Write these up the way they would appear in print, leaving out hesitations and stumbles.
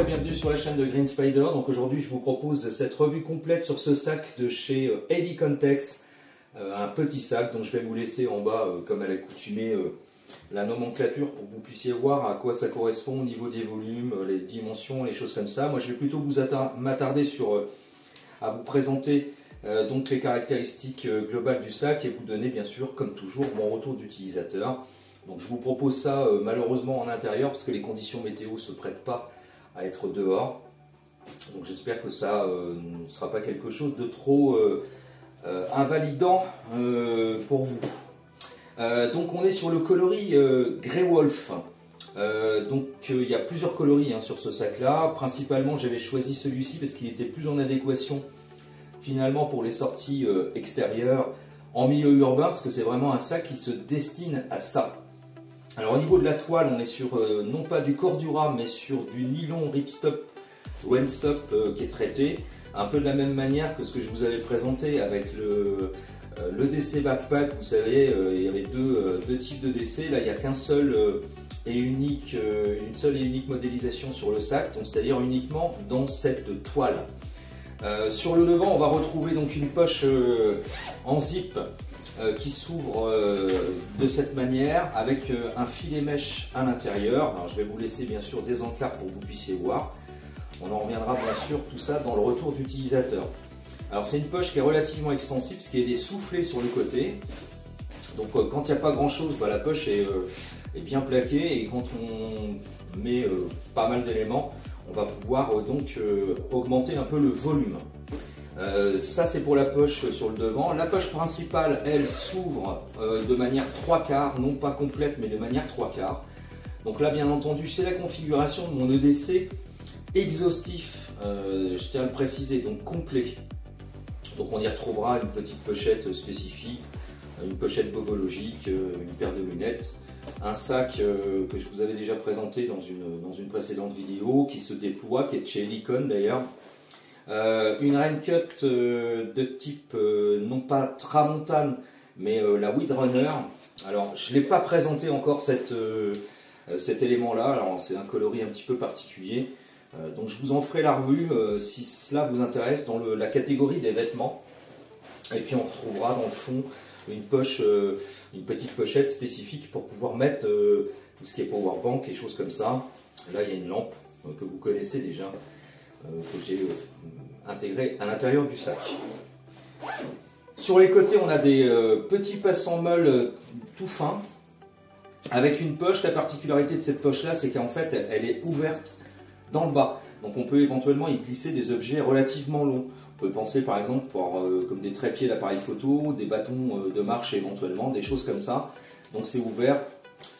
et bienvenue sur la chaîne de Green Spider. Donc aujourd'hui je vous propose cette revue complète sur ce sac de chez Eddy Contex, un petit sac dont je vais vous laisser en bas comme à l'accoutumée la nomenclature pour que vous puissiez voir à quoi ça correspond au niveau des volumes, les dimensions, les choses comme ça. Moi je vais plutôt vous m'attarder sur à vous présenter donc les caractéristiques globales du sac et vous donner bien sûr comme toujours mon retour d'utilisateur. Donc je vous propose ça malheureusement en intérieur parce que les conditions météo ne se prêtent pas à être dehors. Donc j'espère que ça ne sera pas quelque chose de trop invalidant pour vous. Donc on est sur le coloris Grey Wolf. Donc il y a plusieurs coloris sur ce sac là. Principalement j'avais choisi celui-ci parce qu'il était plus en adéquation finalement pour les sorties extérieures en milieu urbain, parce que c'est vraiment un sac qui se destine à ça. Alors au niveau de la toile, on est sur non pas du Cordura, mais sur du nylon ripstop, one-stop qui est traité, un peu de la même manière que ce que je vous avais présenté avec le DC Backpack. Vous savez, il y avait deux types de DC, là il n'y a qu'un seul et unique, une seule et unique modélisation sur le sac, donc c'est-à-dire uniquement dans cette toile. Sur le devant, on va retrouver donc une poche en zip qui s'ouvre de cette manière avec un filet mèche à l'intérieur. Alors je vais vous laisser bien sûr des encarts pour que vous puissiez voir. On en reviendra bien sûr tout ça dans le retour d'utilisateur. Alors c'est une poche qui est relativement extensible parce qu'il y a des soufflets sur le côté. Donc quand il n'y a pas grand chose, la poche est bien plaquée, et quand on met pas mal d'éléments, on va pouvoir donc augmenter un peu le volume. Ça c'est pour la poche sur le devant. La poche principale, elle, s'ouvre de manière 3/4, non pas complète mais de manière 3/4. Donc là bien entendu c'est la configuration de mon EDC exhaustif, je tiens à le préciser, donc complet. Donc on y retrouvera une petite pochette spécifique, une pochette bobologique, une paire de lunettes, un sac que je vous avais déjà présenté dans une précédente vidéo, qui se déploie, qui est de chez Helicon d'ailleurs. Une raincoat de type non pas tramontane mais la Windrunner. Alors je ne l'ai pas présenté encore cet élément là, alors c'est un coloris un petit peu particulier, donc je vous en ferai la revue si cela vous intéresse dans la catégorie des vêtements. Et puis on retrouvera dans le fond une poche, une petite pochette spécifique pour pouvoir mettre tout ce qui est powerbank et choses comme ça. Là il y a une lampe que vous connaissez déjà, que j'ai intégré à l'intérieur du sac. Sur les côtés, on a des petits passants-molles tout fins, avec une poche. La particularité de cette poche-là, c'est qu'en fait, elle est ouverte dans le bas. Donc on peut éventuellement y glisser des objets relativement longs. On peut penser par exemple comme des trépieds d'appareil photo, des bâtons de marche éventuellement, des choses comme ça. Donc c'est ouvert.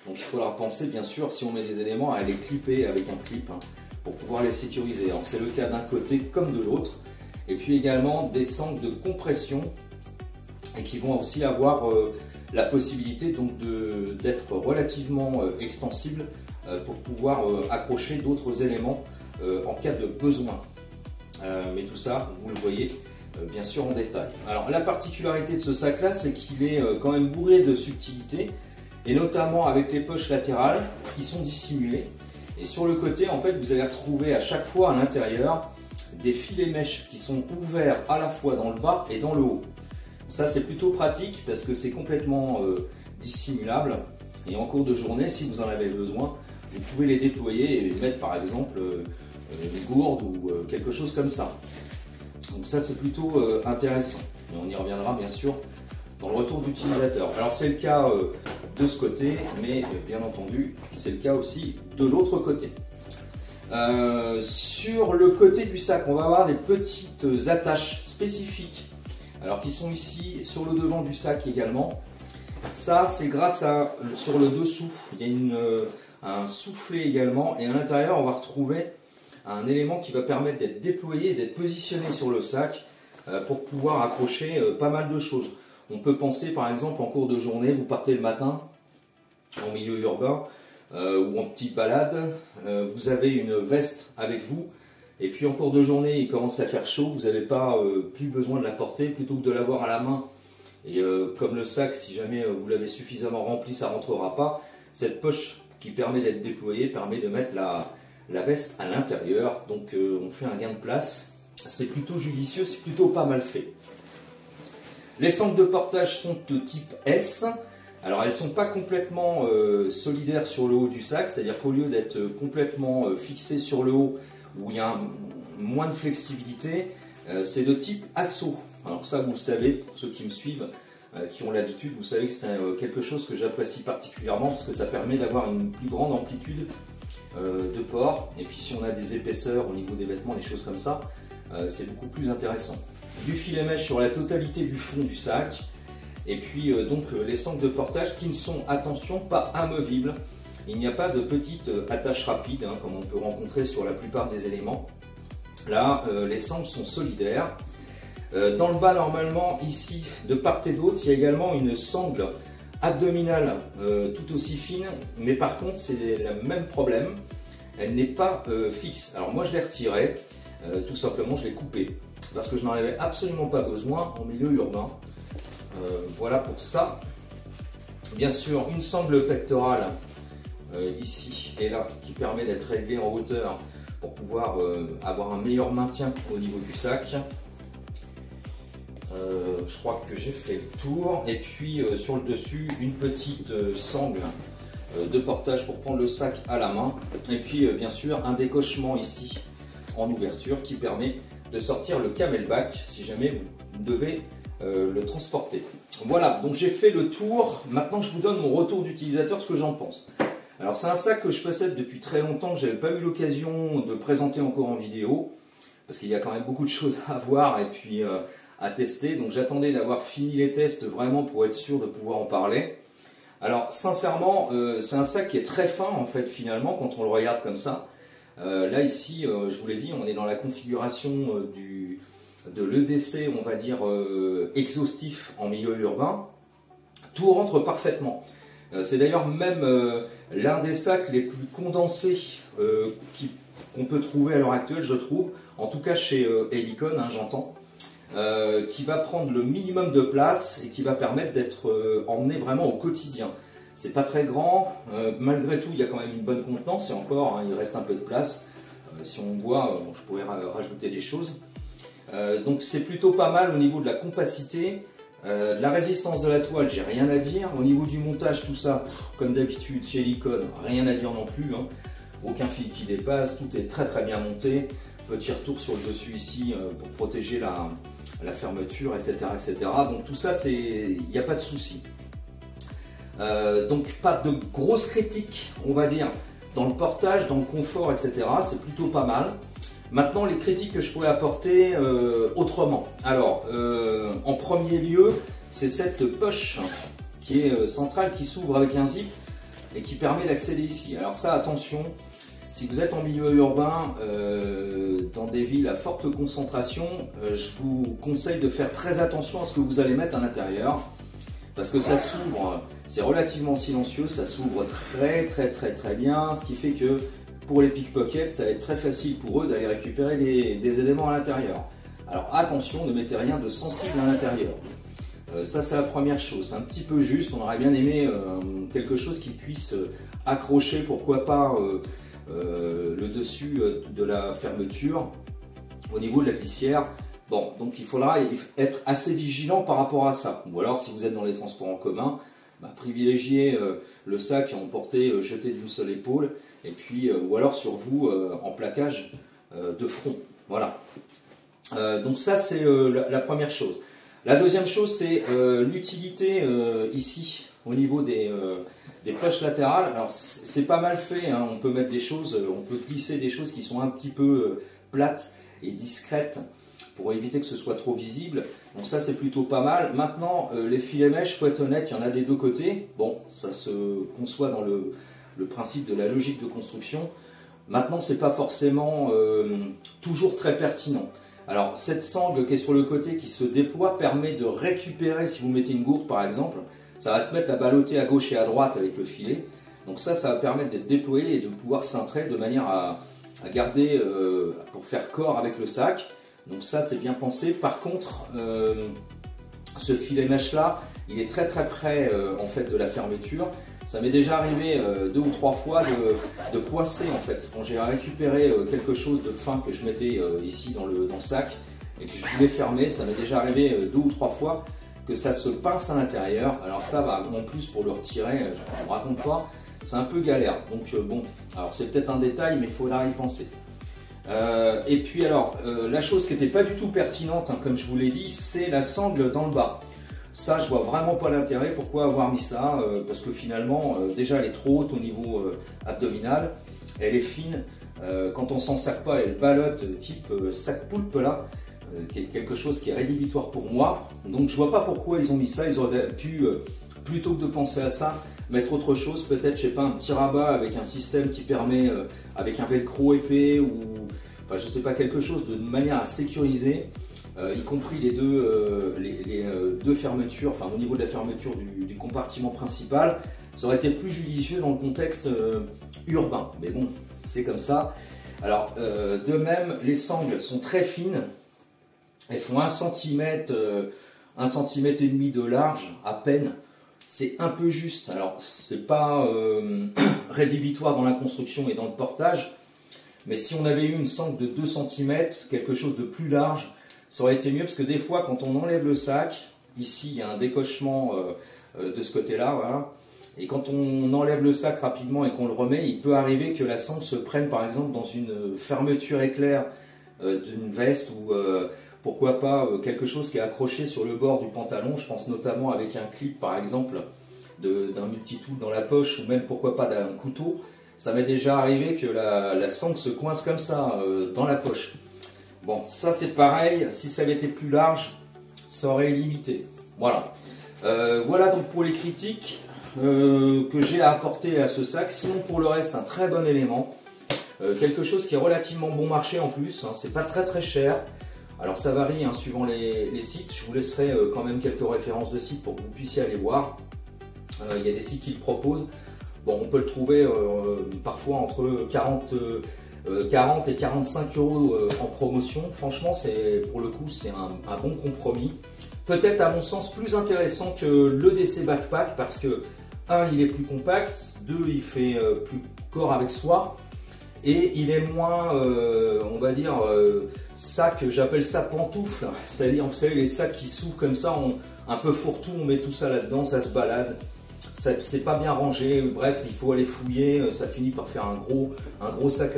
Donc il faudra penser bien sûr, si on met des éléments, à les clipper avec un clip, pour pouvoir les sécuriser. Alors c'est le cas d'un côté comme de l'autre. Et puis également des sangles de compression, et qui vont aussi avoir la possibilité donc d'être relativement extensibles pour pouvoir accrocher d'autres éléments en cas de besoin. Mais tout ça, vous le voyez bien sûr en détail. Alors la particularité de ce sac là, c'est qu'il est quand même bourré de subtilité, et notamment avec les poches latérales qui sont dissimulées. Et sur le côté, en fait, vous allez retrouver à chaque fois à l'intérieur des filets mèches qui sont ouverts à la fois dans le bas et dans le haut. Ça, c'est plutôt pratique parce que c'est complètement dissimulable. Et en cours de journée, si vous en avez besoin, vous pouvez les déployer et mettre par exemple une gourde ou quelque chose comme ça. Donc ça, c'est plutôt intéressant. Et on y reviendra bien sûr dans le retour d'utilisateur. Alors c'est le cas de ce côté, mais bien entendu c'est le cas aussi de l'autre côté. Sur le côté du sac, on va avoir des petites attaches spécifiques, alors qui sont ici sur le devant du sac également. Ça c'est grâce à, sur le dessous, il y a un soufflet également, et à l'intérieur on va retrouver un élément qui va permettre d'être déployé et d'être positionné sur le sac pour pouvoir accrocher pas mal de choses. On peut penser par exemple en cours de journée, vous partez le matin en milieu urbain ou en petite balade, vous avez une veste avec vous, et puis en cours de journée il commence à faire chaud, vous n'avez pas plus besoin de la porter, plutôt que de l'avoir à la main. Et comme le sac, si jamais vous l'avez suffisamment rempli, ça ne rentrera pas. Cette poche qui permet d'être déployée permet de mettre la veste à l'intérieur. Donc on fait un gain de place. C'est plutôt judicieux, c'est plutôt pas mal fait. Les sangles de portage sont de type S. Alors elles ne sont pas complètement solidaires sur le haut du sac, c'est-à-dire qu'au lieu d'être complètement fixées sur le haut, où il y a moins de flexibilité, c'est de type assaut. Alors ça vous le savez, pour ceux qui me suivent, qui ont l'habitude, vous savez que c'est quelque chose que j'apprécie particulièrement parce que ça permet d'avoir une plus grande amplitude de port. Et puis si on a des épaisseurs au niveau des vêtements, des choses comme ça, c'est beaucoup plus intéressant. Du filet mèche sur la totalité du fond du sac. Et puis donc les sangles de portage qui ne sont, attention, pas amovibles. Il n'y a pas de petite attache rapide hein, comme on peut rencontrer sur la plupart des éléments. Là, les sangles sont solidaires. Dans le bas, normalement, ici, de part et d'autre, il y a également une sangle abdominale tout aussi fine, mais par contre, c'est le même problème, elle n'est pas fixe. Alors moi, je l'ai retirée, tout simplement, je l'ai coupée, parce que je n'en avais absolument pas besoin en milieu urbain. Voilà pour ça. Bien sûr, une sangle pectorale, ici et là, qui permet d'être réglée en hauteur pour pouvoir avoir un meilleur maintien au niveau du sac. Je crois que j'ai fait le tour. Et puis sur le dessus, une petite sangle de portage pour prendre le sac à la main. Et puis bien sûr, un décochement ici en ouverture qui permet de sortir le camelback si jamais vous devez le transporter. Voilà, donc j'ai fait le tour. Maintenant, je vous donne mon retour d'utilisateur, ce que j'en pense. Alors, c'est un sac que je possède depuis très longtemps, que je n'avais pas eu l'occasion de présenter encore en vidéo, parce qu'il y a quand même beaucoup de choses à voir et puis à tester. Donc, j'attendais d'avoir fini les tests vraiment pour être sûr de pouvoir en parler. Alors, sincèrement, c'est un sac qui est très fin, en fait, finalement, quand on le regarde comme ça. Là, ici, je vous l'ai dit, on est dans la configuration de l'EDC, on va dire, exhaustif en milieu urbain. Tout rentre parfaitement. C'est d'ailleurs même l'un des sacs les plus condensés qu'on peut trouver à l'heure actuelle, je trouve, en tout cas chez Helicon, hein, j'entends, qui va prendre le minimum de place et qui va permettre d'être emmené vraiment au quotidien. C'est pas très grand, malgré tout il y a quand même une bonne contenance et encore hein, il reste un peu de place. Si on voit, bon, je pourrais rajouter des choses. Donc c'est plutôt pas mal au niveau de la compacité. La résistance de la toile, j'ai rien à dire. Au niveau du montage, tout ça, comme d'habitude chez Helicon, rien à dire non plus. Hein. Aucun fil qui dépasse, tout est très très bien monté. Petit retour sur le dessus ici pour protéger la fermeture, etc., etc. Donc tout ça, il n'y a pas de souci. Donc pas de grosses critiques, on va dire, dans le portage, dans le confort, etc. C'est plutôt pas mal. Maintenant, les critiques que je pourrais apporter autrement. Alors, en premier lieu, c'est cette poche qui est centrale, qui s'ouvre avec un zip et qui permet d'accéder ici. Alors ça, attention, si vous êtes en milieu urbain, dans des villes à forte concentration, je vous conseille de faire très attention à ce que vous allez mettre à l'intérieur. Parce que ça s'ouvre, c'est relativement silencieux, ça s'ouvre très très bien, ce qui fait que pour les pickpockets, ça va être très facile pour eux d'aller récupérer des éléments à l'intérieur. Alors attention, ne mettez rien de sensible à l'intérieur. Ça c'est la première chose, c'est un petit peu juste, on aurait bien aimé quelque chose qui puisse accrocher, pourquoi pas, le dessus de la fermeture au niveau de la glissière. Bon, donc il faudra être assez vigilant par rapport à ça. Ou alors si vous êtes dans les transports en commun, privilégiez le sac emporté, jeté d'une seule épaule, et puis ou alors sur vous en plaquage de front. Voilà. Donc ça c'est la première chose. La deuxième chose c'est l'utilité ici au niveau des poches latérales. Alors c'est pas mal fait, hein. On peut mettre des choses, on peut glisser des choses qui sont un petit peu plates et discrètes pour éviter que ce soit trop visible. Donc ça c'est plutôt pas mal. Maintenant les filets mèches, faut être honnête, il y en a des deux côtés. Bon, ça se conçoit dans le principe de la logique de construction. Maintenant c'est pas forcément toujours très pertinent. Alors cette sangle qui est sur le côté qui se déploie permet de récupérer, si vous mettez une gourde par exemple, ça va se mettre à balloter à gauche et à droite avec le filet. Donc ça va permettre d'être déployé et de pouvoir cintrer de manière à garder, pour faire corps avec le sac. Donc ça c'est bien pensé. Par contre, ce filet mèche là, il est très près en fait de la fermeture. Ça m'est déjà arrivé 2 ou 3 fois de coincer en fait. Quand j'ai récupéré quelque chose de fin que je mettais ici dans le sac et que je voulais fermer, ça m'est déjà arrivé 2 ou 3 fois que ça se pince à l'intérieur. Alors ça va en plus pour le retirer, je ne vous raconte pas, c'est un peu galère. Donc bon, alors c'est peut-être un détail mais il faudra y penser. Et puis alors, la chose qui n'était pas du tout pertinente, hein, comme je vous l'ai dit, c'est la sangle dans le bas. Ça, je vois vraiment pas l'intérêt. Pourquoi avoir mis ça? Parce que finalement, déjà, elle est trop haute au niveau abdominal. Elle est fine. Quand on s'en sert pas, elle ballotte type sac poulpe là, qui est quelque chose qui est rédhibitoire pour moi. Donc, je vois pas pourquoi ils ont mis ça. Ils auraient pu, plutôt que de penser à ça, mettre autre chose. Peut-être, je sais pas, un petit rabat avec un système qui permet, avec un velcro épais ou, enfin, je sais pas, quelque chose de manière à sécuriser. Y compris les deux fermetures, enfin au niveau de la fermeture du compartiment principal, ça aurait été plus judicieux dans le contexte urbain. Mais bon, c'est comme ça. Alors, de même, les sangles sont très fines. Elles font 1 cm, 1,5 cm de large, à peine. C'est un peu juste. Alors, c'est pas rédhibitoire dans la construction et dans le portage. Mais si on avait eu une sangle de 2 cm, quelque chose de plus large, ça aurait été mieux parce que des fois, quand on enlève le sac, ici il y a un décochement de ce côté-là, voilà. Et quand on enlève le sac rapidement et qu'on le remet, il peut arriver que la sangle se prenne par exemple dans une fermeture éclair d'une veste ou pourquoi pas quelque chose qui est accroché sur le bord du pantalon. Je pense notamment avec un clip par exemple d'un multitool dans la poche ou même pourquoi pas d'un couteau. Ça m'est déjà arrivé que la sangle se coince comme ça dans la poche. Bon, ça c'est pareil, si ça avait été plus large, ça aurait limité. Voilà. Voilà donc pour les critiques que j'ai à apporter à ce sac. Sinon pour le reste, un très bon élément. Quelque chose qui est relativement bon marché en plus, hein, c'est pas très cher. Alors ça varie hein, suivant les sites, je vous laisserai quand même quelques références de sites pour que vous puissiez aller voir. Il y a des sites qui le proposent. Bon, on peut le trouver parfois entre 40 et 45 € en promotion. Franchement, pour le coup, c'est un bon compromis. Peut-être à mon sens plus intéressant que l'EDC Backpack parce que 1, il est plus compact, 2, il fait plus corps avec soi et il est moins, on va dire, sac, j'appelle ça pantoufle. C'est-à-dire, vous savez, les sacs qui s'ouvrent comme ça, un peu fourre-tout, on met tout ça là-dedans, ça se balade. C'est pas bien rangé, bref, il faut aller fouiller, ça finit par faire un gros sac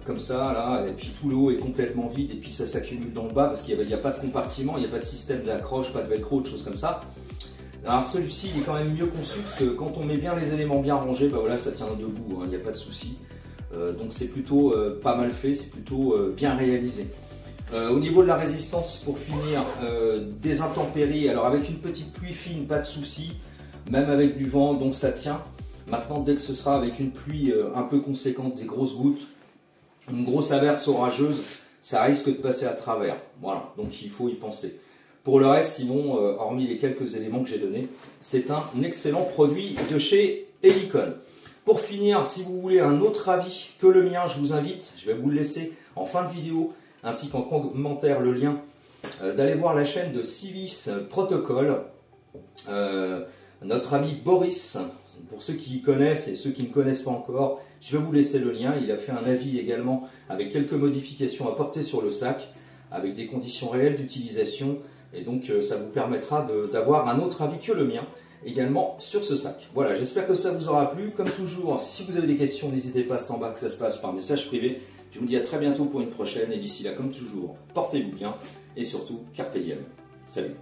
comme ça, là, et puis tout le haut est complètement vide, et puis ça s'accumule dans le bas, parce qu'il n'y a pas de compartiment, il n'y a pas de système d'accroche, pas de velcro, de choses comme ça. Alors celui-ci, il est quand même mieux conçu, parce que quand on met bien les éléments bien rangés, bah voilà, ça tient debout, hein, il n'y a pas de souci. Donc c'est plutôt pas mal fait, c'est plutôt bien réalisé. Au niveau de la résistance, pour finir, des intempéries, alors avec une petite pluie fine, pas de souci. Même avec du vent, donc ça tient. Maintenant, dès que ce sera avec une pluie un peu conséquente, des grosses gouttes, une grosse averse orageuse, ça risque de passer à travers. Voilà, donc il faut y penser. Pour le reste, sinon, hormis les quelques éléments que j'ai donnés, c'est un excellent produit de chez Helicon. Pour finir, si vous voulez un autre avis que le mien, je vous invite, je vais vous le laisser en fin de vidéo, ainsi qu'en commentaire le lien, d'aller voir la chaîne de Civis Protocol. Notre ami Boris, pour ceux qui connaissent et ceux qui ne connaissent pas encore, je vais vous laisser le lien. Il a fait un avis également avec quelques modifications apportées sur le sac, avec des conditions réelles d'utilisation. Et donc ça vous permettra d'avoir un autre avis que le mien également sur ce sac. Voilà, j'espère que ça vous aura plu. Comme toujours, si vous avez des questions, n'hésitez pas, c'est en bas que ça se passe par message privé. Je vous dis à très bientôt pour une prochaine. Et d'ici là, comme toujours, portez-vous bien et surtout, carpe diem. Salut.